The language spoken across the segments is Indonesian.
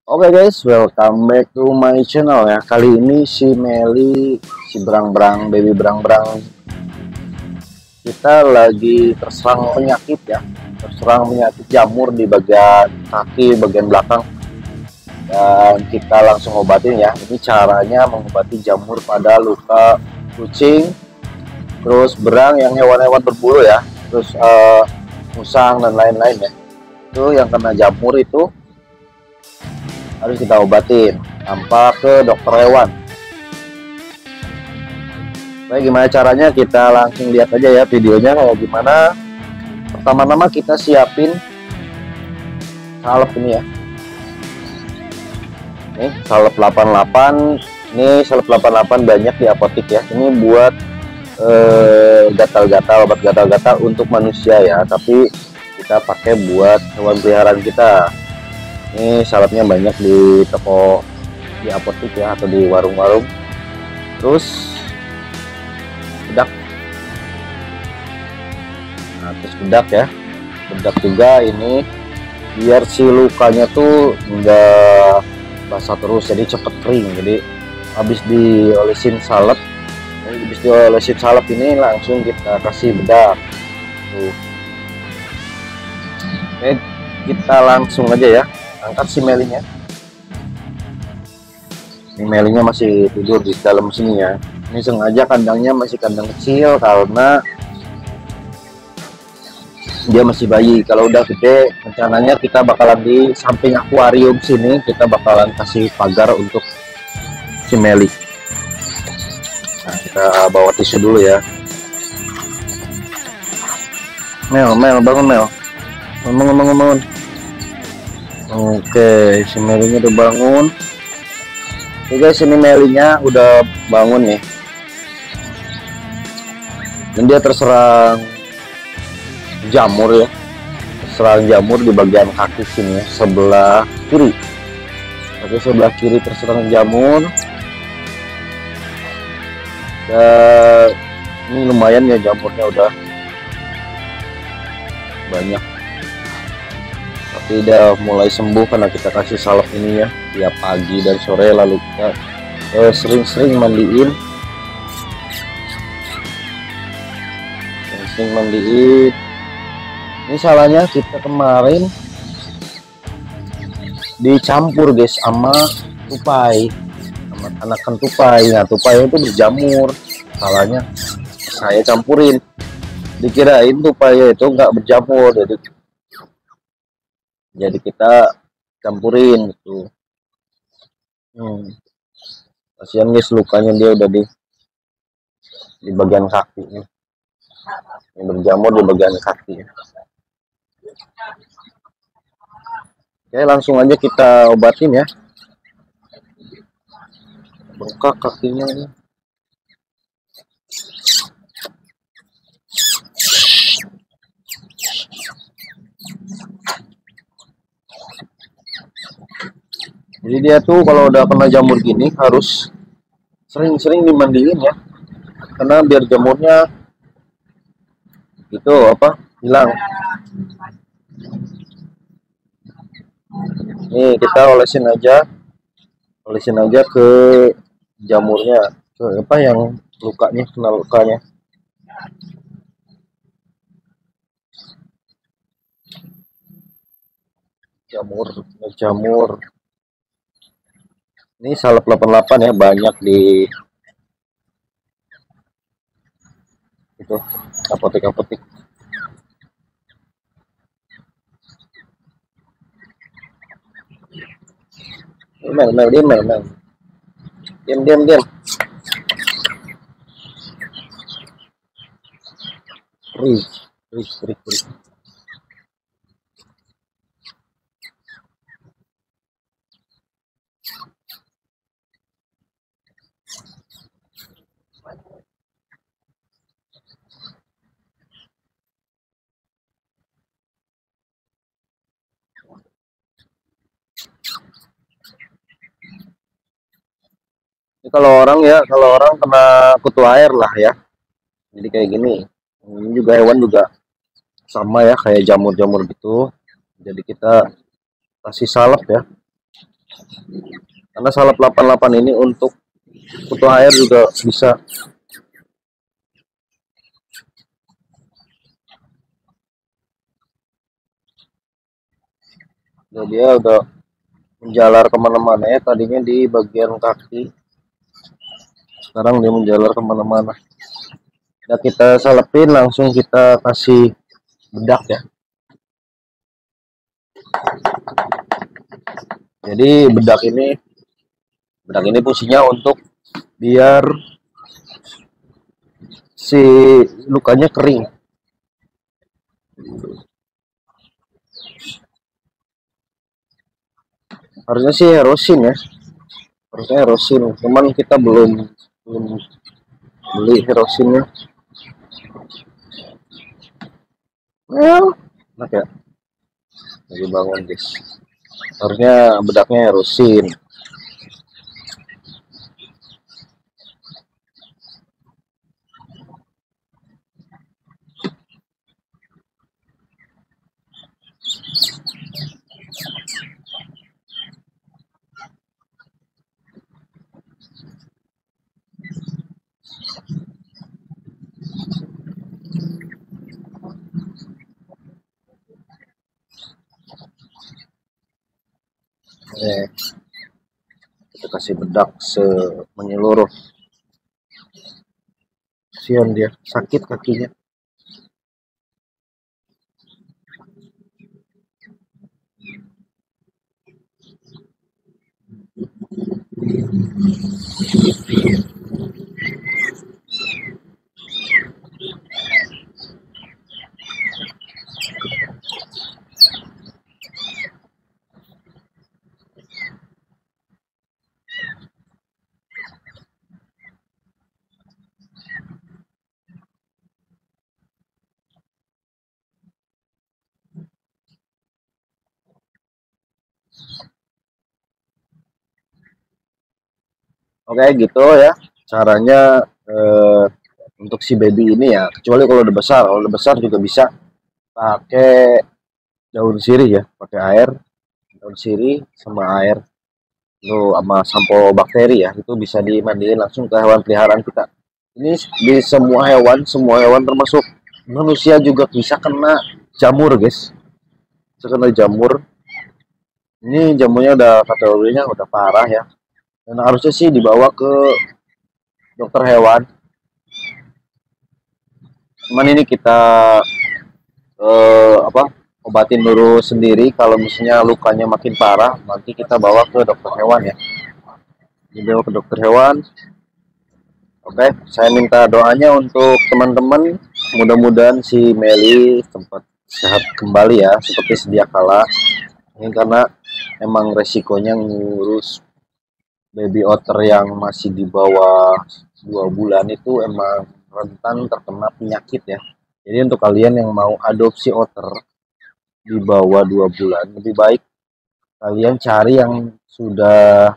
Oke guys, welcome back to my channel ya. Kali ini si Meli, si Berang-Berang, baby Berang-Berang, kita lagi terserang penyakit ya. Terserang penyakit jamur di bagian kaki, bagian belakang. Dan kita langsung obatin ya. Ini caranya mengobati jamur pada luka kucing, terus berang yang hewan-hewan berbulu ya. Terus musang dan lain-lain ya. Itu yang kena jamur itu harus kita obatin tanpa ke dokter hewan. Baik, gimana caranya? Kita langsung lihat aja ya videonya kayak gimana. Pertama-tama kita siapin salep ini ya. Nih salep 88. Ini salep 88 banyak di apotek ya. Ini buat gatal-gatal, obat gatal-gatal untuk manusia ya, tapi kita pakai buat hewan peliharaan kita. Ini salepnya banyak di toko, di apotek ya, atau di warung-warung. Terus bedak, nah terus bedak ya, bedak juga ini biar si lukanya tuh enggak basah terus, jadi cepet kering. Jadi habis diolesin salep, ini langsung kita kasih bedak tuh. Oke, kita langsung aja ya angkat si Melinya. Ini Melinya masih tidur di dalam sini ya. Ini sengaja kandangnya masih kandang kecil karena dia masih bayi. Kalau udah gede, rencananya kita bakalan di samping akuarium sini, kita bakalan kasih pagar untuk si Meli. Nah, kita bawa tisu dulu ya. Mel, bangun Mel. Bangun. Oke, si Melinya udah bangun. Oke guys, ini Melinya udah bangun nih. Dan dia terserang jamur ya. Terserang jamur di bagian kaki sini ya, sebelah kiri. Oke, sebelah kiri terserang jamur. Dan ini lumayan ya, jamurnya udah banyak. Tapi udah mulai sembuh karena kita kasih salep ini ya tiap pagi dan sore, lalu kita sering-sering mandiin. Ini salahnya kita kemarin dicampur guys sama tupai, sama anakan tupai. Nah, tupai itu berjamur, salahnya saya campurin, dikirain tupai itu nggak berjamur, jadi kita campurin gitu. Kasihan guys, lukanya dia udah di bagian kaki nih. Ini berjamur di bagian kaki. Oke, langsung aja kita obatin ya. Bengkak kakinya ini. Jadi dia tuh kalau udah kena jamur gini harus sering-sering dimandiin ya, karena biar jamurnya itu hilang. Nih kita olesin aja ke jamurnya, ke yang lukanya, kena lukanya. Jamur. Ini salep 88 ya, banyak di itu apotek. Mel. Diam. Rik. Ini kalau orang kena kutu air lah ya, jadi kayak gini. Ini juga hewan juga sama ya, kayak jamur gitu. Jadi kita kasih salep ya. Karena salep 88 ini untuk kutu air juga bisa. Nah, dia udah menjalar kemana-mana ya, tadinya di bagian kaki, sekarang dia menjalar kemana-mana. Nah, kita salepin, langsung kita kasih bedak ya. Jadi bedak ini fungsinya untuk biar si lukanya kering. Harusnya sih Herosin ya, harusnya Herosin, cuman kita belum beli Herosinnya. Enak ya, lagi bangun guys. Harusnya bedaknya Herosin. Kita kasih bedak menyeluruh. Kasihan dia, sakit kakinya. Oke gitu ya caranya untuk si baby ini ya, kecuali kalau udah besar juga bisa pakai daun sirih ya, pakai air, daun sirih sama air itu sama sampo bakteri ya, itu bisa dimandiin langsung ke hewan peliharaan kita. Ini di semua hewan termasuk manusia juga bisa kena jamur guys, bisa kena jamur. Ini jamurnya udah kategorinya udah parah ya, dan harusnya sih dibawa ke dokter hewan. Cuman ini kita obatin dulu sendiri. Kalau misalnya lukanya makin parah, nanti kita bawa ke dokter hewan ya. Dibawa ke dokter hewan. Oke, saya minta doanya untuk teman-teman. Mudah-mudahan si Meli sempat sehat kembali ya, seperti sedia kala. Ini karena emang resikonya ngurus baby otter yang masih di bawah 2 bulan itu emang rentan terkena penyakit ya. Jadi untuk kalian yang mau adopsi otter di bawah 2 bulan, lebih baik kalian cari yang sudah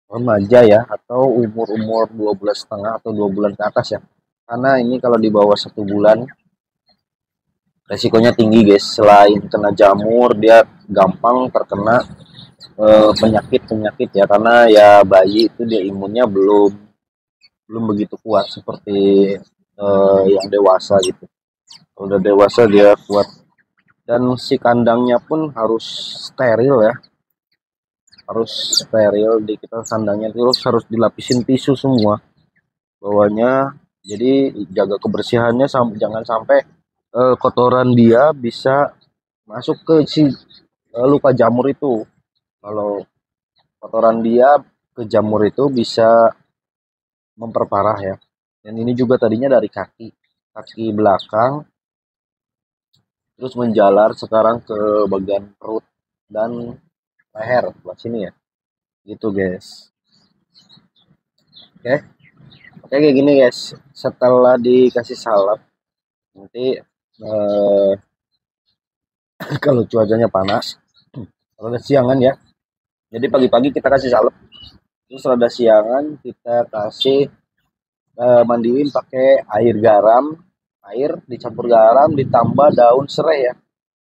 remaja ya, atau umur 2 bulan setengah atau 2 bulan ke atas ya. Karena ini kalau di bawah 1 bulan resikonya tinggi guys. Selain kena jamur, dia gampang terkena penyakit-penyakit ya, karena ya bayi itu dia imunnya belum begitu kuat seperti yang dewasa gitu. Kalau udah dewasa dia kuat. Dan si kandangnya pun harus steril ya, harus steril. Di kita kandangnya terus harus dilapisin tisu semua bawahnya, jadi jaga kebersihannya, jangan sampai kotoran dia bisa masuk ke si luka jamur itu. Kalau kotoran dia ke jamur itu bisa memperparah ya. Dan ini juga tadinya dari kaki belakang terus menjalar sekarang ke bagian perut dan leher sebelah sini ya, gitu guys. Oke, kayak gini guys, setelah dikasih salep nanti kalau cuacanya panas, rada siangan ya, jadi pagi-pagi kita kasih salep, terus rada siangan kita kasih mandiin pakai air dicampur garam ditambah daun serai ya,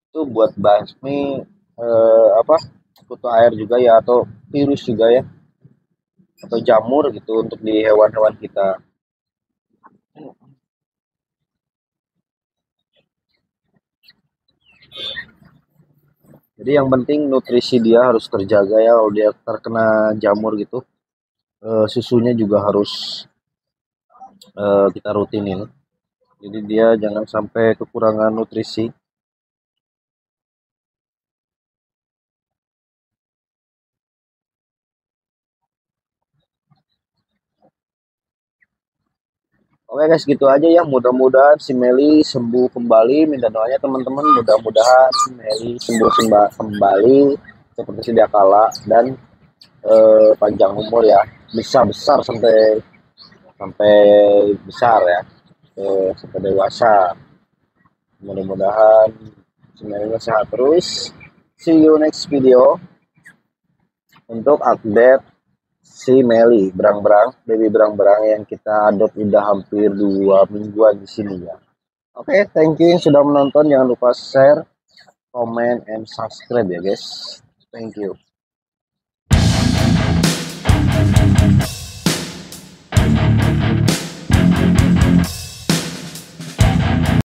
itu buat basmi kutu air juga ya, atau virus juga ya, atau jamur gitu untuk di hewan-hewan kita. Jadi yang penting nutrisi dia harus terjaga ya, kalau dia terkena jamur gitu. Susunya juga harus kita rutinin. Jadi dia jangan sampai kekurangan nutrisi. Oke guys, gitu aja ya. Mudah-mudahan si Meli sembuh kembali. Minta doanya teman-teman. Mudah-mudahan si Meli sembuh kembali seperti sedia kala dan panjang umur ya. Bisa besar sampai sampai besar ya. Sampai dewasa. Mudah-mudahan si Meli sehat terus. See you next video untuk update si Meli berang-berang, baby berang-berang yang kita adopt udah hampir 2 mingguan di sini ya. Oke, thank you yang sudah menonton. Jangan lupa share, comment, and subscribe ya guys. Thank you.